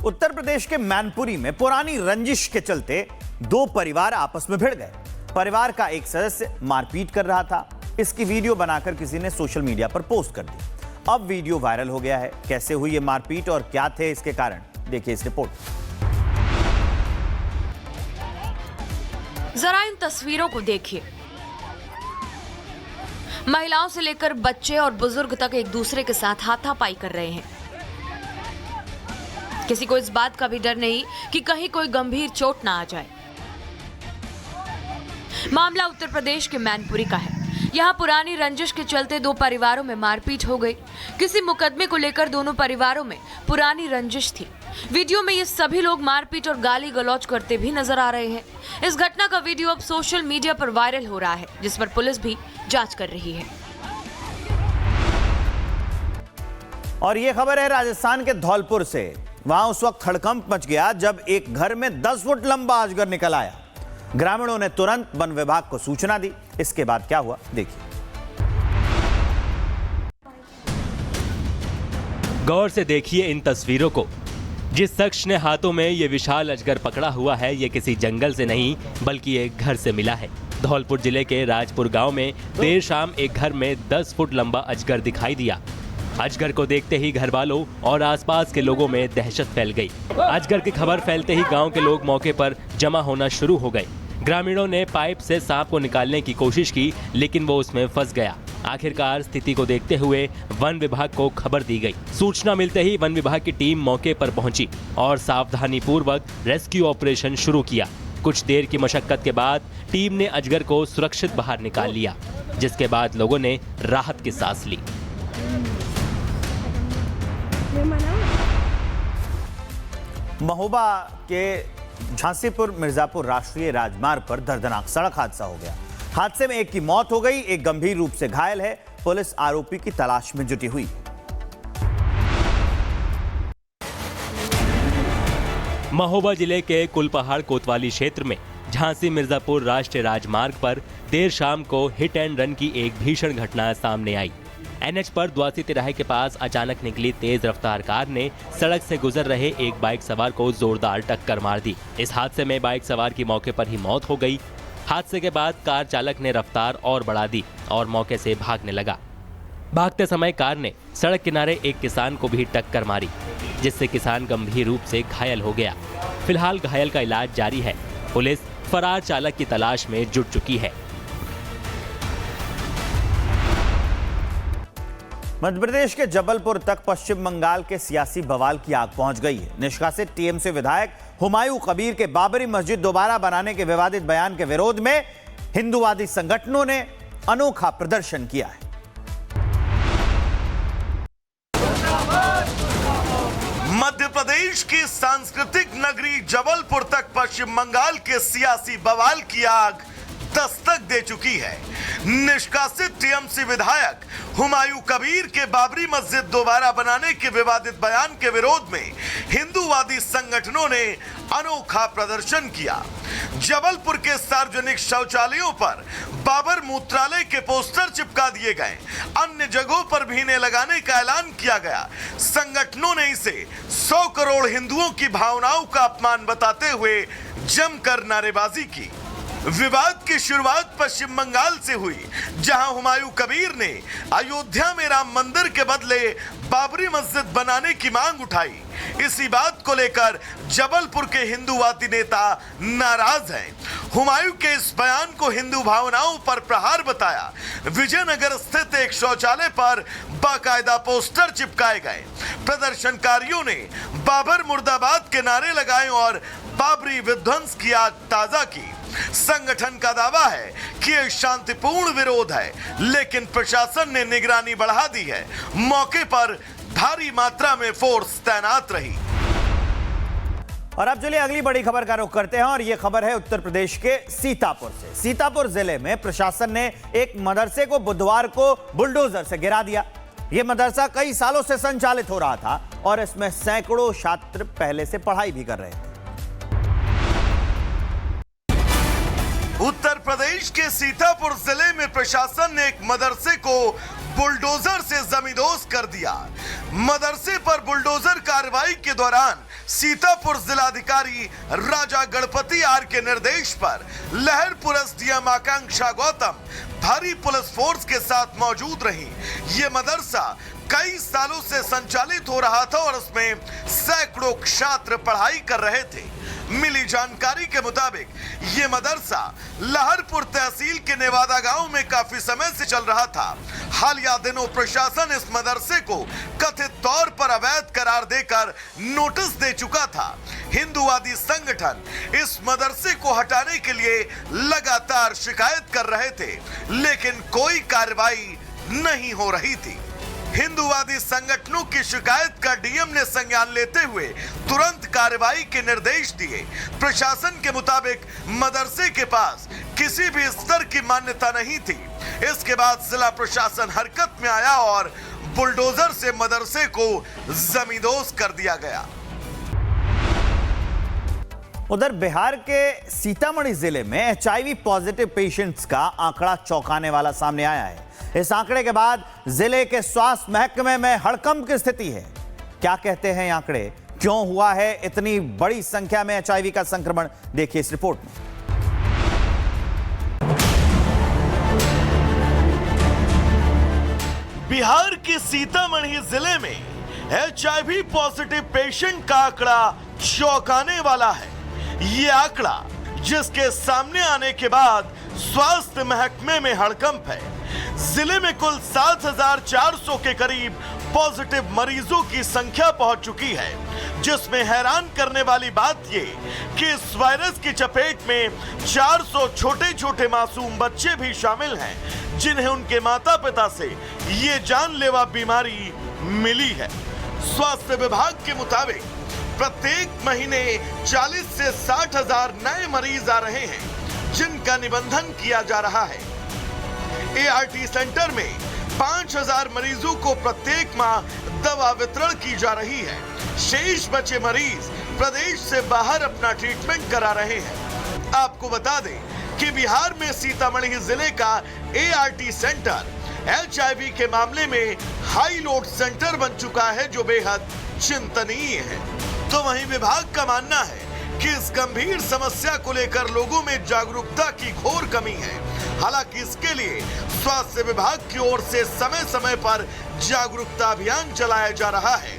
उत्तर प्रदेश के मैनपुरी में पुरानी रंजिश के चलते दो परिवार आपस में भिड़ गए। परिवार का एक सदस्य मारपीट कर रहा था। इसकी वीडियो बनाकर किसी ने सोशल मीडिया पर पोस्ट कर दी। अब वीडियो वायरल हो गया है। कैसे हुई ये मारपीट और क्या थे इसके कारण, देखिए इस रिपोर्ट। जरा इन तस्वीरों को देखिए। महिलाओं से लेकर बच्चे और बुजुर्ग तक एक दूसरे के साथ हाथापाई कर रहे हैं। किसी को इस बात का भी डर नहीं कि कहीं कोई गंभीर चोट ना आ जाए। मामला उत्तर प्रदेश के मैनपुरी का है। यहाँ पुरानी रंजिश के चलते दो परिवारों में मारपीट हो गई। किसी मुकदमे को लेकर दोनों परिवारों में पुरानी रंजिश थी। वीडियो में ये सभी लोग मारपीट और गाली गलौज करते भी नजर आ रहे हैं। इस घटना का वीडियो अब सोशल मीडिया पर वायरल हो रहा है, जिस पर पुलिस भी जांच कर रही है। और ये खबर है राजस्थान के धौलपुर से। वहां उस वक्त हड़कंप मच गया जब एक घर में 10 फुट लंबा अजगर निकल आया। ग्रामीणों ने तुरंत वन विभाग को सूचना दी। इसके बाद क्या हुआ, देखिए। गौर से देखिए इन तस्वीरों को। जिस शख्स ने हाथों में ये विशाल अजगर पकड़ा हुआ है, ये किसी जंगल से नहीं बल्कि एक घर से मिला है। धौलपुर जिले के राजपुर गांव में देर शाम एक घर में 10 फुट लंबा अजगर दिखाई दिया। अजगर को देखते ही घर वालों और आसपास के लोगों में दहशत फैल गई। अजगर की खबर फैलते ही गांव के लोग मौके पर जमा होना शुरू हो गए। ग्रामीणों ने पाइप से सांप को निकालने की कोशिश की, लेकिन वो उसमें फंस गया। आखिरकार स्थिति को देखते हुए वन विभाग को खबर दी गई। सूचना मिलते ही वन विभाग की टीम मौके पर पहुंची और सावधानी पूर्वक रेस्क्यू ऑपरेशन शुरू किया। कुछ देर की मशक्कत के बाद टीम ने अजगर को सुरक्षित बाहर निकाल लिया, जिसके बाद लोगों ने राहत की सांस ली। महोबा के झांसीपुर मिर्जापुर राष्ट्रीय राजमार्ग पर दर्दनाक सड़क हादसा हो गया। हादसे में एक की मौत हो गई, एक गंभीर रूप से घायल है। पुलिस आरोपी की तलाश में जुटी हुई। महोबा जिले के कुलपहाड़ कोतवाली क्षेत्र में झांसी मिर्जापुर राष्ट्रीय राजमार्ग पर देर शाम को हिट एंड रन की एक भीषण घटना सामने आई। एनएच पर द्वासी तिराहे के पास अचानक निकली तेज रफ्तार कार ने सड़क से गुजर रहे एक बाइक सवार को जोरदार टक्कर मार दी। इस हादसे में बाइक सवार की मौके पर ही मौत हो गई। हादसे के बाद कार चालक ने रफ्तार और बढ़ा दी और मौके से भागने लगा। भागते समय कार ने सड़क किनारे एक किसान को भी टक्कर मारी, जिससे किसान गंभीर रूप से घायल हो गया। फिलहाल घायल का इलाज जारी है। पुलिस फरार चालक की तलाश में जुट चुकी है। मध्य प्रदेश के जबलपुर तक पश्चिम बंगाल के सियासी बवाल की आग पहुंच गई है। निष्कासित टीएमसी विधायक हुमायूं कबीर के बाबरी मस्जिद दोबारा बनाने के विवादित बयान के विरोध में हिंदूवादी संगठनों ने अनोखा प्रदर्शन किया है। मध्य प्रदेश की सांस्कृतिक नगरी जबलपुर तक पश्चिम बंगाल के सियासी बवाल की आग दस्तक दे चुकी है। निष्कासित टीएमसी विधायक हुमायूं कबीर के बाबरी मस्जिद दोबारा बनाने के विवादित बयान के विरोध में हिंदूवादी संगठनों ने अनोखा प्रदर्शन किया। जबलपुर के सार्वजनिक शौचालयों पर बाबर मूत्रालय के पोस्टर चिपका दिए गए। अन्य जगहों पर भी इन्हें लगाने का ऐलान किया गया। संगठनों ने इसे 100 करोड़ हिंदुओं की भावनाओं का अपमान बताते हुए जमकर नारेबाजी की। विवाद की शुरुआत पश्चिम बंगाल से हुई, जहां हुमायूं कबीर ने अयोध्या में राम मंदिर के बदले बाबरी मस्जिद बनाने की मांग उठाई। इसी बात को लेकर जबलपुर के हिंदूवादी नेता नाराज हैं। हुमायूं के इस बयान को हिंदू भावनाओं पर प्रहार बताया। विजयनगर स्थित एक शौचालय पर बाकायदा पोस्टर चिपकाए गए। प्रदर्शनकारियों ने बाबर मुर्दाबाद के नारे लगाए और बाबरी विध्वंस की आग ताजा की। संगठन का दावा है कि यह शांतिपूर्ण विरोध है, लेकिन प्रशासन ने निगरानी बढ़ा दी है। मौके पर भारी मात्रा में फोर्स तैनात रही। और अब चलिए अगली बड़ी खबर का रुख करते हैं, और यह खबर है उत्तर प्रदेश के सीतापुर से। सीतापुर जिले में प्रशासन ने एक मदरसे को बुधवार को बुलडोजर से गिरा दिया। यह मदरसा कई सालों से संचालित हो रहा था और इसमें सैकड़ों छात्र पहले से पढ़ाई भी कर रहे थे। उत्तर प्रदेश के सीतापुर जिले में प्रशासन ने एक मदरसे को बुलडोजर से जमींदोज कर दिया। मदरसे पर बुलडोजर कार्रवाई के दौरान सीतापुर जिलाधिकारी राजा गणपति आर के निर्देश पर लहरपुर एसडीएम आकांक्षा गौतम भारी पुलिस फोर्स के साथ मौजूद रही। ये मदरसा कई सालों से संचालित हो रहा था और उसमें सैकड़ों छात्र पढ़ाई कर रहे थे। मिली जानकारी के मुताबिक ये मदरसा लहरपुर तहसील के नेवादा गांव में काफी समय से चल रहा था। हालिया दिनों प्रशासन इस मदरसे को कथित तौर पर अवैध करार देकर नोटिस दे चुका था। हिंदूवादी संगठन इस मदरसे को हटाने के लिए लगातार शिकायत कर रहे थे, लेकिन कोई कार्रवाई नहीं हो रही थी। हिंदूवादी संगठनों की शिकायत का डीएम ने संज्ञान लेते हुए तुरंत कार्रवाई के निर्देश दिए। प्रशासन के मुताबिक मदरसे के पास किसी भी स्तर की मान्यता नहीं थी। इसके बाद जिला प्रशासन हरकत में आया और बुलडोजर से मदरसे को जमींदोज कर दिया गया। उधर बिहार के सीतामढ़ी जिले में HIV पॉजिटिव पेशेंट्स का आंकड़ा चौंकाने वाला सामने आया है। इस आंकड़े के बाद जिले के स्वास्थ्य महकमे में हड़कंप की स्थिति है। क्या कहते हैं आंकड़े, क्यों हुआ है इतनी बड़ी संख्या में HIV का संक्रमण, देखिए इस रिपोर्ट में। बिहार के सीतामढ़ी जिले में HIV पॉजिटिव पेशेंट का आंकड़ा चौंकाने वाला है। ये आंकड़ा जिसके सामने आने के बाद स्वास्थ्य महकमे में हड़कंप है। जिले में कुल 7,400 के करीब पॉजिटिव मरीजों की संख्या पहुंच चुकी है, जिसमें हैरान करने वाली बात ये कि इस वायरस की चपेट में 400 छोटे छोटे मासूम बच्चे भी शामिल हैं, जिन्हें उनके माता पिता से ये जानलेवा बीमारी मिली है। स्वास्थ्य विभाग के मुताबिक प्रत्येक महीने 40 से 60 हजार नए मरीज आ रहे हैं, जिनका निबंधन किया जा रहा है। ART सेंटर में 5,000 मरीजों को प्रत्येक माह दवा वितरण की जा रही है। शेष बचे मरीज प्रदेश से बाहर अपना ट्रीटमेंट करा रहे हैं। आपको बता दें कि बिहार में सीतामढ़ी जिले का ART सेंटर HIV के मामले में हाई लोड सेंटर बन चुका है, जो बेहद चिंतनीय है। तो वहीं विभाग का मानना है कि इस गंभीर समस्या को लेकर लोगों में जागरूकता की घोर कमी है। हालांकि इसके लिए स्वास्थ्य विभाग की ओर से समय समय पर जागरूकता अभियान चलाया जा रहा है।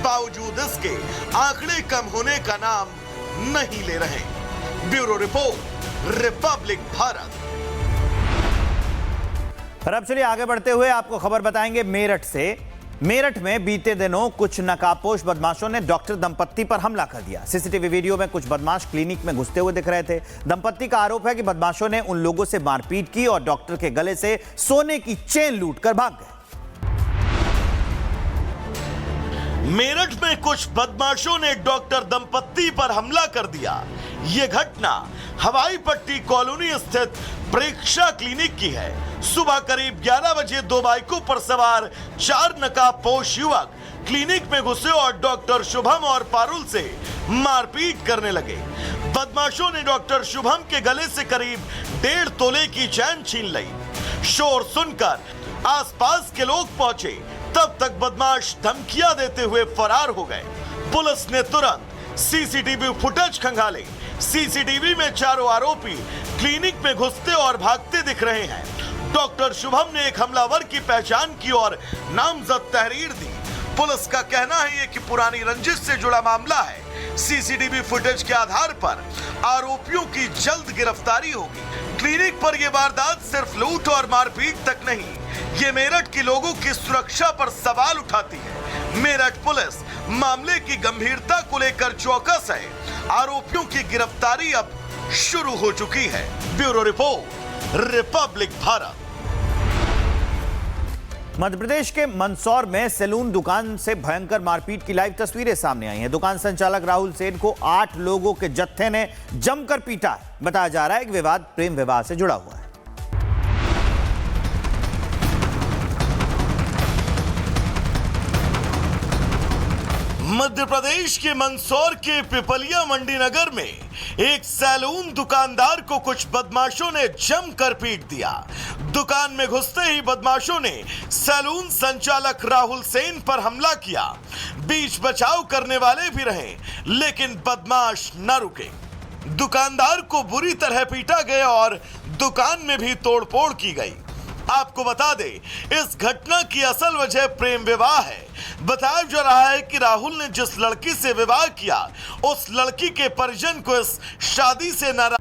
बावजूद इसके आंकड़े कम होने का नाम नहीं ले रहे। Bureau report, Republic Bharat. और अब चलिए आगे बढ़ते हुए आपको खबर बताएंगे मेरठ से। मेरठ में बीते दिनों कुछ नकाबपोश बदमाशों ने डॉक्टर दंपत्ति पर हमला कर दिया। सीसीटीवी वीडियो में कुछ बदमाश क्लिनिक में घुसते हुए दिख रहे थे। दंपत्ति का आरोप है कि बदमाशों ने उन लोगों से मारपीट की और डॉक्टर के गले से सोने की चेन लूटकर भाग गए। मेरठ में कुछ बदमाशों ने डॉक्टर दंपत्ति पर हमला कर दिया। यह घटना हवाई पट्टी कॉलोनी स्थित प्रेक्षा क्लिनिक की है। सुबह करीब 11 बजे दो बाइकों पर सवार 4 नकाबपोश युवक क्लिनिक में घुसे और डॉक्टर शुभम और पारुल से मारपीट करने लगे। बदमाशों ने डॉक्टर शुभम के गले से करीब 1.5 तोले की चैन छीन ली। शोर सुनकर आसपास के लोग पहुंचे, तब तक बदमाश धमकियां देते हुए फरार हो गए। पुलिस ने तुरंत सीसीटीवी फुटेज खंगाले। सीसीटीवी में चारों आरोपी क्लिनिक में घुसते और भागते दिख रहे हैं। डॉक्टर शुभम ने एक हमलावर की पहचान की और नामजद तहरीर दी। पुलिस का कहना है कि पुरानी रंजिश से जुड़ा मामला है। सीसीटीवी फुटेज के आधार पर आरोपियों की जल्द गिरफ्तारी होगी। क्लिनिक पर यह वारदात सिर्फ लूट और मारपीट तक नहीं, ये मेरठ के लोगों की सुरक्षा पर सवाल उठाती है। मेरठ पुलिस मामले की गंभीरता को लेकर चौकस है। आरोपियों की गिरफ्तारी अब शुरू हो चुकी है। Bureau report, Republic Bharat. Madhya Pradesh के मंदसौर में सैलून दुकान से भयंकर मारपीट की लाइव तस्वीरें सामने आई हैं। दुकान संचालक राहुल सेन को 8 लोगों के जत्थे ने जमकर पीटा है। बताया जा रहा है कि विवाद प्रेम विवाह से जुड़ा हुआ है। मध्य प्रदेश के मंदसौर के पिपलिया मंडी नगर में एक सैलून दुकानदार को कुछ बदमाशों ने जमकर पीट दिया। दुकान में घुसते ही बदमाशों ने सैलून संचालक राहुल सेन पर हमला किया। बीच बचाव करने वाले भी रहे, लेकिन बदमाश न रुके। दुकानदार को बुरी तरह पीटा गया और दुकान में भी तोड़फोड़ की गई। आपको बता दें, इस घटना की असल वजह प्रेम विवाह है। बताया जा रहा है कि राहुल ने जिस लड़की से विवाह किया, उस लड़की के परिजन को इस शादी से नाराज